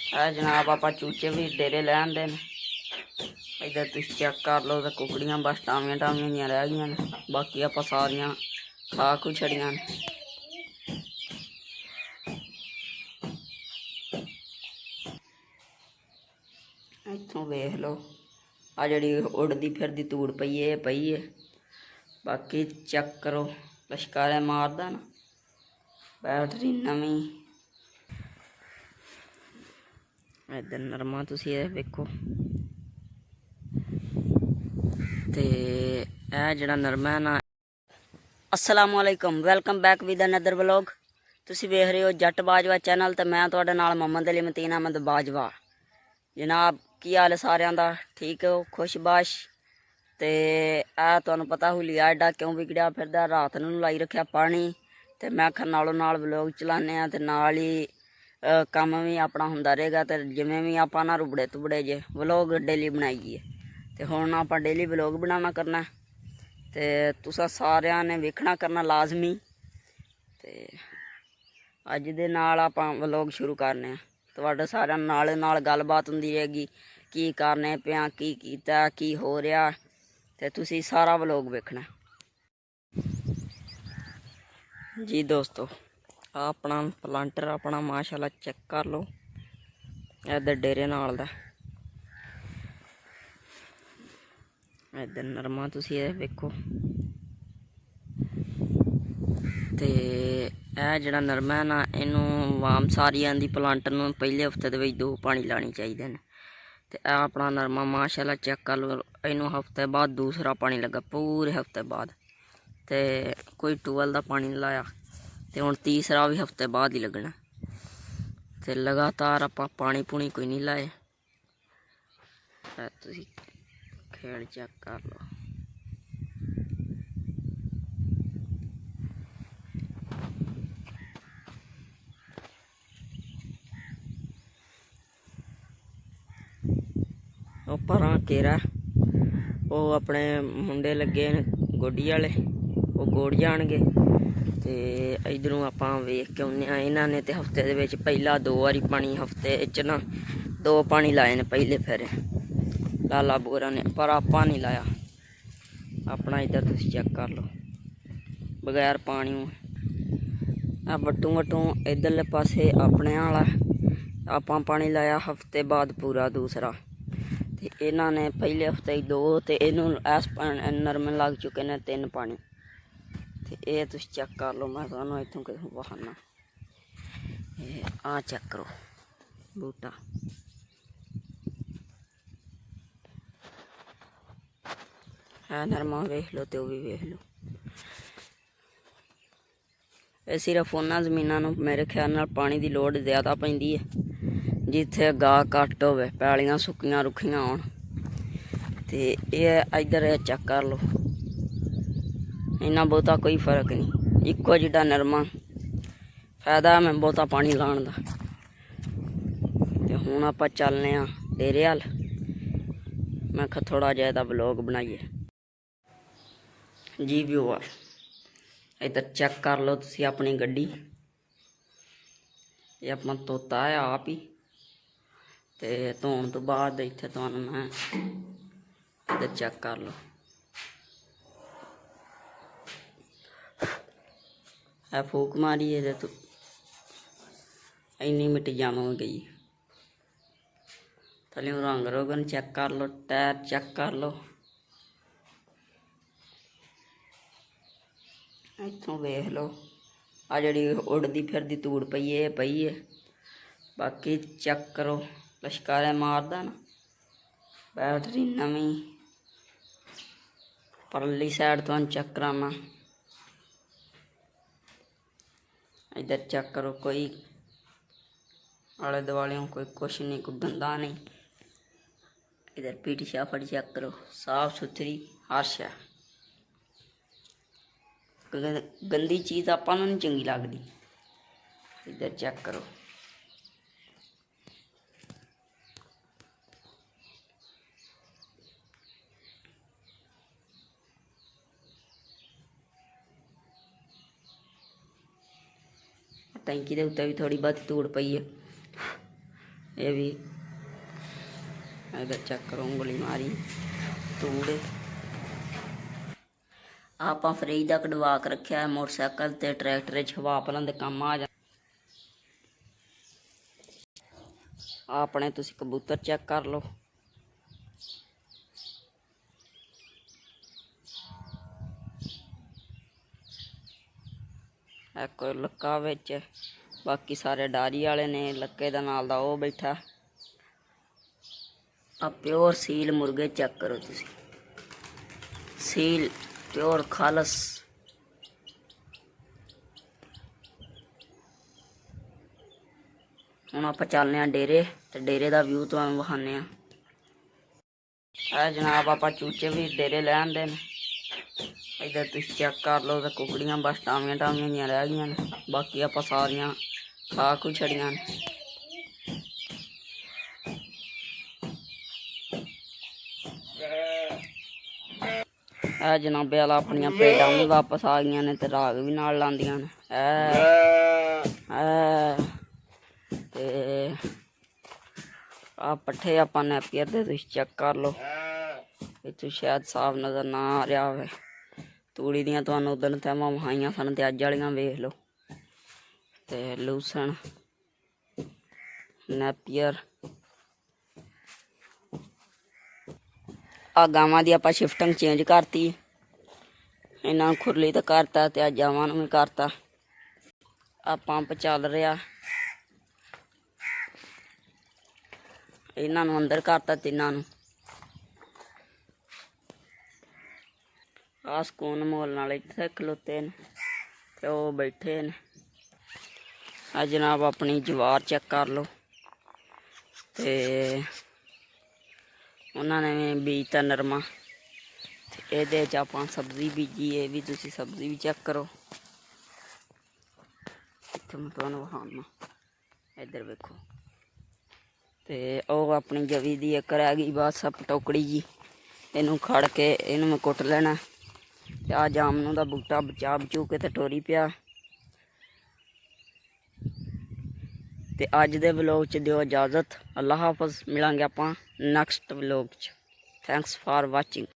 जनाब आप चूचे भी डेरे ले आंदे ने। इधर तुम चेक कर लो तो कुकड़ियां बस टावियां टावियां जियां रह गई ने, बाकी आप सारियां खा खू छड़ियां ने। इत्थों वेख लो आ जी उड़दी फिरदी तूड़ पई है, बाकी चेक करो लश्कारे मारदा ना, बैटरी नवी। इधर नरमा तुसी ये वेखो ते ए जड़ा नरमा है ना। अस्सलामुअलैकुम, welcome back with another vlog. तुसी वेख रहे हो जट बाजवा चैनल ते मैं तुहाडे नाल मोहम्मद अली मतीन अहमद बाजवा। जनाब की हाल है सारिਆਂ ਦਾ? ठीक हो खुशबाश? ते आ तुहानू पता हुलिया एडा क्यों विगड़िया फिरदा, रात नूं लाई रखिया पानी ते मैं आखिया नालों नाल व्लॉग चलाने ते नाल ही काम भी अपना हुंदा रहेगा। तो जिमें भी आपां ना रुबड़े तुबड़े जे व्लॉग डेली बनाईए ते हुण आपां डेली व्लॉग बनाना करना ते तुसां सारिਆਂ ने वेखना करना लाजमी। ते अज दे नाल आपां व्लॉग शुरू करने तुहाडे सारिਆਂ नाल गलबात हुंदी रहेगी, की करने पिया, की कीता, की हो रहा, ते तुसी सारा व्लॉग वेखना जी। दोस्तों अपना प्लांटर अपना माशाल्लाह चेक कर लो, इधर डेरे नाल दा, इधर नरमा तुसी ये वेखो ते ए जड़ा नरमा है ना, इनू वाम सारी आंदी प्लांटर नूं पहले हफ्ते दे विच 2 पानी लाने चाहिए ने। ते ए अपना नरमा माशाल्लाह चेक कर लो, इनू हफ्ते बाद दूसरा पानी लगा, पूरे हफ्ते बाद। ते कोई टूबल दा पानी नहीं लाया ते हुण तीसरा भी हफ्ते बाद ही लगना। ते लगातार आपां पानी पूनी कोई नहीं लाए। तुसी खेल चेक कर लो। परां केरा वो अपने मुंडे लगे ने गोडी वाले, वो गोड़ जाणगे ते इधरों आपां वेख के आउने आ। इन्हां ने ते हफ्ते दे विच पहला 2 वारी पानी, हफ्ते च ना 2 पानी लाए ने पहले फेरे लाला बोरा ने, पर आपां नहीं लाया अपना। इधर तुसी चेक कर लो बगैर पानी आ वटू वटू इधरले पासे अपने आला आपां पानी लाया हफ्ते बाद पूरा दूसरा। ते इन्हां ने पहले हफ्ते 2 ते इनू इस नरमे लग चुके ने 3 पानी। ते ये तुसी चेक कर लो, मैं तुहानू इत्थों कितों बहाना आ चेक करो बूटा। है नरमा वेख लो ते भी वेख लो। ये सिर्फ उन्हां जमीनां नूं मेरे ख्याल नाल पानी की लोड़ ज़्यादा पैंदी है जिथे गाह घट्ट होवे, पैलियां सुक्कियां रुखियां होण। ते ये इधर चेक कर लो, इन्ना बहुता कोई फर्क नहीं, इक्को जिड्डा नरमा। फायदा है मैं बहुता पानी लाने दा। ते हुण आपां चलने आ डेरे अल, मैं आखिया थोड़ा जिहा इहदा व्लॉग बनाइए जी। व्यूअर इधर चेक कर लो तुसी अपनी गड्डी, ये अपना तोता है आप ही। ते धोने तो बाद इत्थे तुहानू मैं इधर चेक कर लो, है फूक मारी ये तो इन्नी मिट्टी जम हो गई। थल्ले रंग रोगन चेक कर लो, टायर चेक कर लो, इत्थों वेख लो आ जी उड़दी फिरदी तूड़ पई है, बाकी चेक करो लश्कारे मारदा ना, बैटरी नवी। परली साइड तो चेक कराना, इधर चेक करो कोई आले दुआले कोई कुछ नहीं, कोई गंदा नहीं। इधर पीटी शाफट चेक करो, साफ सुथरी हर शै। गंदी चीज़ आपां नूं नहीं चंगी लगदी। इधर चेक करो टैंकी के उत्ते भी थोड़ी बहुत धूड़ पई है। ਇਹ ਵੀ ਇਧਰ ਚੈੱਕ ਕਰੋ, ਉਂਗਲੀ ਮਾਰੀ ਤੂੜ। ਆਪਾਂ ਫਰਿੱਜ ਦਾ ਕਢਵਾ ਕੇ ਰੱਖਿਆ ਹੈ ਮੋਟਰਸਾਈਕਲ ਤੇ ਟਰੈਕਟਰ 'ਚ ਹਵਾ ਭਰਨ ਦੇ ਕੰਮ ਆ ਜਾ। ਆਪਣੇ ਤੁਸੀਂ ਕਬੂਤਰ ਚੈੱਕ ਕਰ ਲਓ। ਇੱਕ ਲੱਕਾ ਵਿੱਚ, ਬਾਕੀ ਸਾਰੇ ਡਾਰੀ ਵਾਲੇ ਨੇ। ਲੱਕੇ ਦਾ ਨਾਲ ਦਾ ਉਹ ਬੈਠਾ। ਆ ਪਿਓਰ ਸੀਲ ਮੁਰਗੇ ਚੈੱਕ ਕਰੋ ਤੁਸੀਂ, ਸੀਲ ਪਿਓਰ ਖਾਲਸ। ਹੁਣ ਆਪਾਂ ਚੱਲਦੇ ਹਾਂ ਡੇਰੇ, ਤੇ ਡੇਰੇ ਦਾ ਵਿਊ ਤੁਹਾਨੂੰ ਵਿਖਾਉਂਦੇ ਹਾਂ। ਇਹ ਜਨਾਬ ਆਪਾਂ ਚੂਚੇ ਵੀ ਡੇਰੇ ਲੈ ਆਂਦੇ ਨੇ। ਇੱਧਰ ਤੁਸੀਂ ਚੈੱਕ ਕਰ ਲਓ, ਤੇ ਕੁਕੜੀਆਂ ਬਸ ਟਾਵੀਆਂ ਜਿਹੀਆਂ ਰਹਿ ਗਈਆਂ ਨੇ, ਬਾਕੀ ਆਪਾਂ ਸਾਰੀਆਂ ਖਾ ਖੂ ਛੜੀਆਂ ਨੇ। ਇਹ ਜਨਾਬੇ ਵਾਲਾ ਆਪਣੀਆਂ ਭੇਡਾਂ ਵੀ ਵਾਪਸ ਆ ਗਈਆਂ ਨੇ, ਤੇ ਰਾਗ ਵੀ ਨਾਲ ਲਾਉਂਦੀਆਂ ਨੇ। ਤੇ ਆ ਪੱਠੇ ਆਪਾਂ ਨੈਪੀਅਰ ਦੇ ਤੁਸੀਂ ਚੈੱਕ ਕਰ ਲਓ। ਇੱਥੋਂ ਸ਼ਾਇਦ ਸਾਫ ਨਜ਼ਰ ਨਾ ਆ ਰਿਹਾ ਹੋਵੇ। ਤੂੜੀ ਦੀਆਂ ਤੁਹਾਨੂੰ ਉਦੋਂ ਤੈਮਾਂ ਵਹਾਈਆਂ ਸਨ, ਤੇ ਅੱਜ ਵਾਲੀਆਂ ਵੇਖ ਲਓ। ਤੇ ਲੂਸਣ, ਨੈਪੀਅਰ। ਆ ਗਾਵਾਂ ਦੀ ਆਪਾਂ ਸ਼ਿਫਟਿੰਗ ਚੇਂਜ ਕਰਤੀ। ਇਹਨਾਂ ਨੂੰ ਖੁਰਲੀ ਤੇ ਕਰਤਾ, ਤੇ ਆ ਜਾਵਾਂ ਨੂੰ ਵੀ ਕਰਤਾ। ਆ ਪੰਪ ਚੱਲ ਰਿਹਾ, ਇਹਨਾਂ ਨੂੰ ਅੰਦਰ ਕਰਤਾ ਤਿੰਨਾਂ ਨੂੰ। ਆ ਸਕੂਨ ਮੋਲ ਨਾਲ ਇੱਥੇ ਖਲੋਤੇ ਨੇ, ਤੇ ਉਹ ਬੈਠੇ ਨੇ। ਆ ਜਨਾਬ ਆਪਣੀ ਜਵਾਰ ਚੈੱਕ ਕਰ ਲਓ। ਤੇ ਉਹਨਾਂ ਨੇ ਵੀ ਬੀਜਤਾ ਨਰਮਾ, ਤੇ ਇਹਦੇ 'ਚ ਆਪਾਂ ਸਬਜ਼ੀ ਬੀਜੀ। ਇਹ ਵੀ ਤੁਸੀਂ ਸਬਜ਼ੀ ਵੀ ਚੈੱਕ ਕਰੋ। ਇੱਥੇ ਮੈਂ ਤੁਹਾਨੂੰ ਵਿਖਾਉਣਾ, ਇੱਧਰ ਵੇਖੋ। ਤੇ ਉਹ ਆਪਣੀ ਜਵੀ ਦੀ ਇੱਕ ਰਹਿ ਗਈ ਬਸ ਟੋਕੜੀ ਜੀ। ਇਹਨੂੰ ਖੜ ਕੇ ਇਹਨੂੰ ਮੈਂ ਕੁੱਟ ਲੈਣਾ। ਤੇ ਆ ਜਾਮਨੂੰ ਦਾ ਬੂਟਾ ਬਚਾ ਬਚੂ ਕੇ ਤੇ ਟੋਰੀ ਪਿਆ। ਤੇ ਅੱਜ ਦੇ ਵਲੋਗ 'ਚ ਦਿਓ ਇਜਾਜ਼ਤ। ਅੱਲਾ ਹਾਫਿਜ਼। ਮਿਲਾਂਗੇ ਆਪਾਂ ਨੈਕਸਟ ਵਲੋਗ 'ਚ। Thanks for watching.